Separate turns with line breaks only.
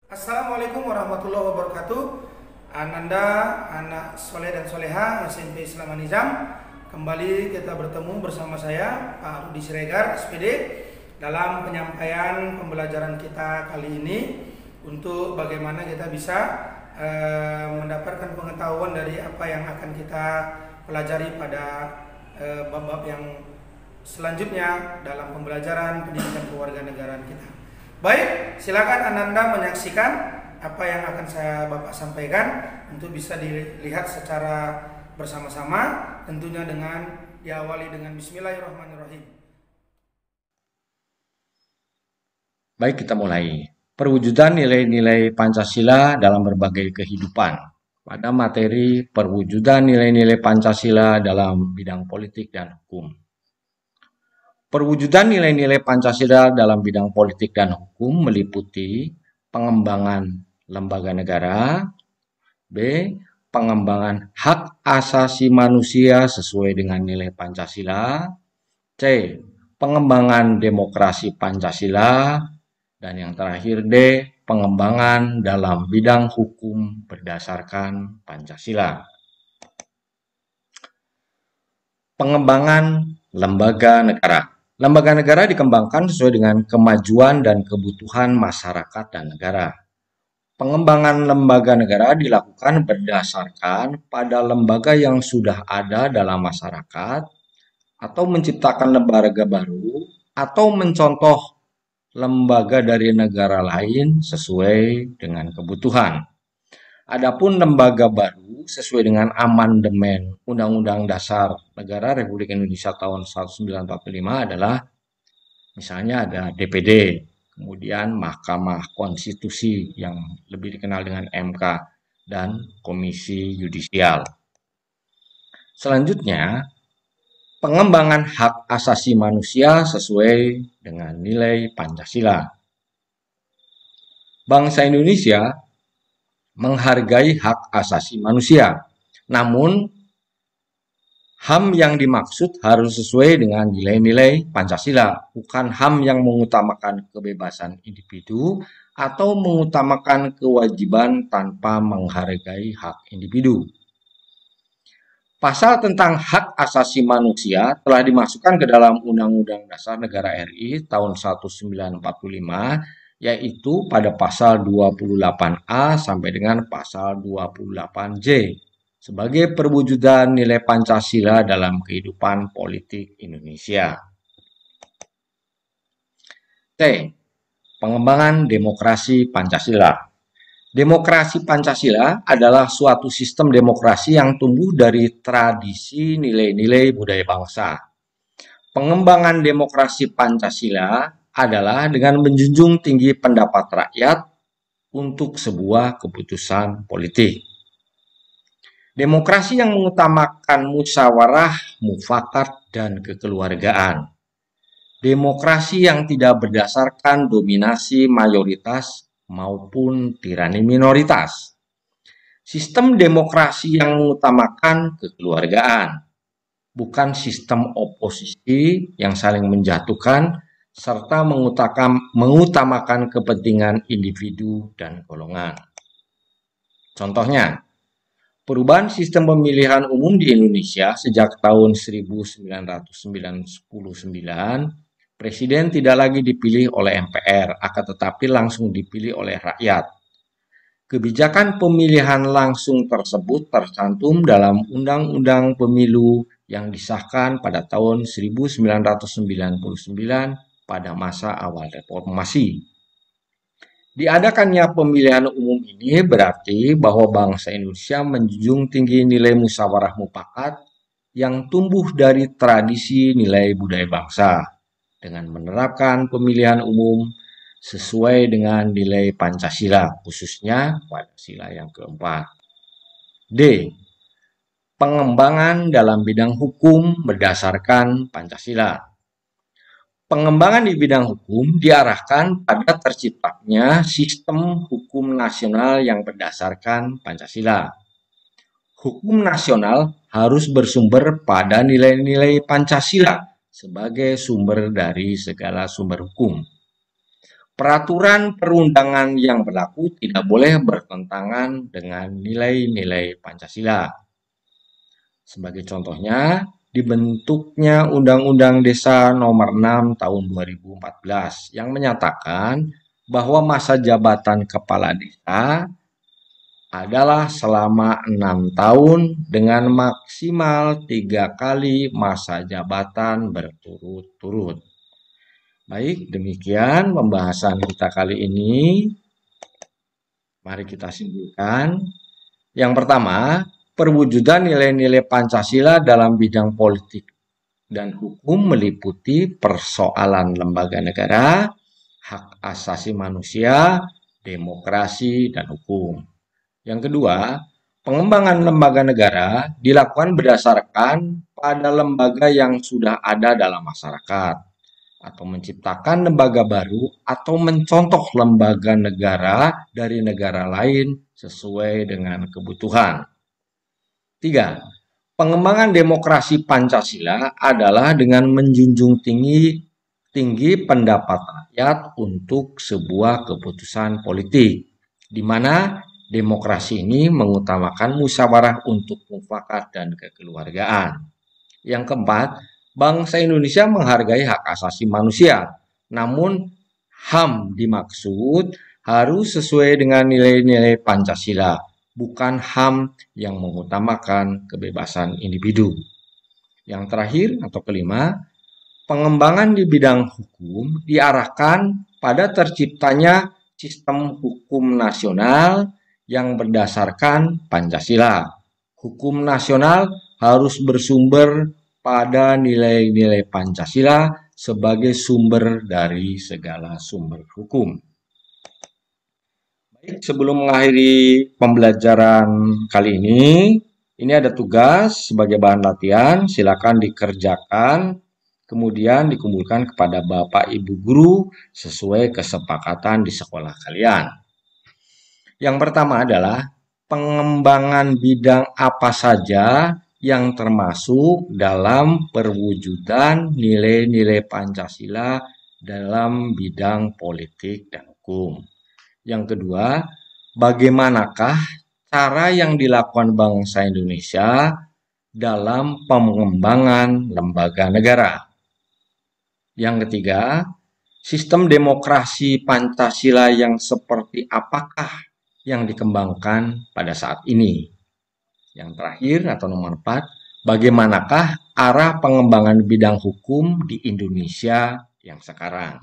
Assalamualaikum warahmatullahi wabarakatuh. Ananda, anak soleh dan soleha SMP Islam Nizam. Kembali kita bertemu bersama saya Pak Rudi Siregar SPD dalam penyampaian pembelajaran kita kali ini untuk bagaimana kita bisa mendapatkan pengetahuan dari apa yang akan kita pelajari pada bab-bab yang selanjutnya dalam pembelajaran pendidikan kewarganegaraan kita. Baik, silakan Ananda menyaksikan apa yang akan Bapak sampaikan untuk bisa dilihat secara bersama-sama, tentunya dengan diawali dengan Bismillahirrahmanirrahim.
Baik, kita mulai. Perwujudan nilai-nilai Pancasila dalam berbagai kehidupan. Pada materi perwujudan nilai-nilai Pancasila dalam bidang politik dan hukum. Perwujudan nilai-nilai Pancasila dalam bidang politik dan hukum meliputi pengembangan lembaga negara, B. Pengembangan hak asasi manusia sesuai dengan nilai Pancasila, C. Pengembangan demokrasi Pancasila, dan yang terakhir D. Pengembangan dalam bidang hukum berdasarkan Pancasila. Pengembangan lembaga negara. Lembaga negara dikembangkan sesuai dengan kemajuan dan kebutuhan masyarakat dan negara. Pengembangan lembaga negara dilakukan berdasarkan pada lembaga yang sudah ada dalam masyarakat, atau menciptakan lembaga baru, atau mencontoh lembaga dari negara lain sesuai dengan kebutuhan. Adapun lembaga baru sesuai dengan amandemen Undang-Undang Dasar Negara Republik Indonesia tahun 1945 adalah misalnya ada DPD, kemudian Mahkamah Konstitusi yang lebih dikenal dengan MK, dan Komisi Yudisial. Selanjutnya, pengembangan hak asasi manusia sesuai dengan nilai Pancasila. Bangsa Indonesia menghargai hak asasi manusia. Namun, HAM yang dimaksud harus sesuai dengan nilai-nilai Pancasila, bukan HAM yang mengutamakan kebebasan individu atau mengutamakan kewajiban tanpa menghargai hak individu. Pasal tentang hak asasi manusia telah dimasukkan ke dalam Undang-Undang Dasar Negara RI tahun 1945, yaitu pada pasal 28A sampai dengan pasal 28J sebagai perwujudan nilai Pancasila dalam kehidupan politik Indonesia. T. Pengembangan demokrasi Pancasila. Demokrasi Pancasila adalah suatu sistem demokrasi yang tumbuh dari tradisi nilai-nilai budaya bangsa. Pengembangan demokrasi Pancasila adalah dengan menjunjung tinggi pendapat rakyat untuk sebuah keputusan politik. Demokrasi yang mengutamakan musyawarah, mufakat, dan kekeluargaan. Demokrasi yang tidak berdasarkan dominasi mayoritas maupun tirani minoritas. Sistem demokrasi yang mengutamakan kekeluargaan, bukan sistem oposisi yang saling menjatuhkan serta mengutamakan kepentingan individu dan golongan. Contohnya, perubahan sistem pemilihan umum di Indonesia sejak tahun 1999, Presiden tidak lagi dipilih oleh MPR, akan tetapi langsung dipilih oleh rakyat. Kebijakan pemilihan langsung tersebut tercantum dalam Undang-Undang Pemilu yang disahkan pada tahun 1999 pada masa awal reformasi. Diadakannya pemilihan umum ini berarti bahwa bangsa Indonesia menjunjung tinggi nilai musyawarah mufakat yang tumbuh dari tradisi nilai budaya bangsa dengan menerapkan pemilihan umum sesuai dengan nilai Pancasila, khususnya pada sila yang keempat. D. Pengembangan dalam bidang hukum berdasarkan Pancasila. Pengembangan di bidang hukum diarahkan pada terciptanya sistem hukum nasional yang berdasarkan Pancasila. Hukum nasional harus bersumber pada nilai-nilai Pancasila sebagai sumber dari segala sumber hukum. Peraturan perundangan yang berlaku tidak boleh bertentangan dengan nilai-nilai Pancasila. Sebagai contohnya, dibentuknya Undang-Undang Desa Nomor 6 Tahun 2014 yang menyatakan bahwa masa jabatan kepala desa adalah selama 6 tahun dengan maksimal 3 kali masa jabatan berturut-turut. Baik, demikian pembahasan kita kali ini. Mari kita simpulkan. Yang pertama, perwujudan nilai-nilai Pancasila dalam bidang politik dan hukum meliputi persoalan lembaga negara, hak asasi manusia, demokrasi, dan hukum. Yang kedua, pengembangan lembaga negara dilakukan berdasarkan pada lembaga yang sudah ada dalam masyarakat, atau menciptakan lembaga baru atau mencontoh lembaga negara dari negara lain sesuai dengan kebutuhan. 3. Pengembangan demokrasi Pancasila adalah dengan menjunjung tinggi pendapat rakyat untuk sebuah keputusan politik, di mana demokrasi ini mengutamakan musyawarah untuk mufakat dan kekeluargaan. Yang keempat, bangsa Indonesia menghargai hak asasi manusia, namun HAM dimaksud harus sesuai dengan nilai-nilai Pancasila, bukan HAM yang mengutamakan kebebasan individu. Yang terakhir atau kelima, pengembangan di bidang hukum diarahkan pada terciptanya sistem hukum nasional yang berdasarkan Pancasila. Hukum nasional harus bersumber pada nilai-nilai Pancasila sebagai sumber dari segala sumber hukum. Baik, sebelum mengakhiri pembelajaran kali ini ada tugas sebagai bahan latihan, silakan dikerjakan, kemudian dikumpulkan kepada Bapak Ibu Guru sesuai kesepakatan di sekolah kalian. Yang pertama adalah pengembangan bidang apa saja yang termasuk dalam perwujudan nilai-nilai Pancasila dalam bidang politik dan hukum. Yang kedua, bagaimanakah cara yang dilakukan bangsa Indonesia dalam pengembangan lembaga negara. Yang ketiga, sistem demokrasi Pancasila yang seperti apakah yang dikembangkan pada saat ini. Yang terakhir atau nomor 4, bagaimanakah arah pengembangan bidang hukum di Indonesia yang sekarang.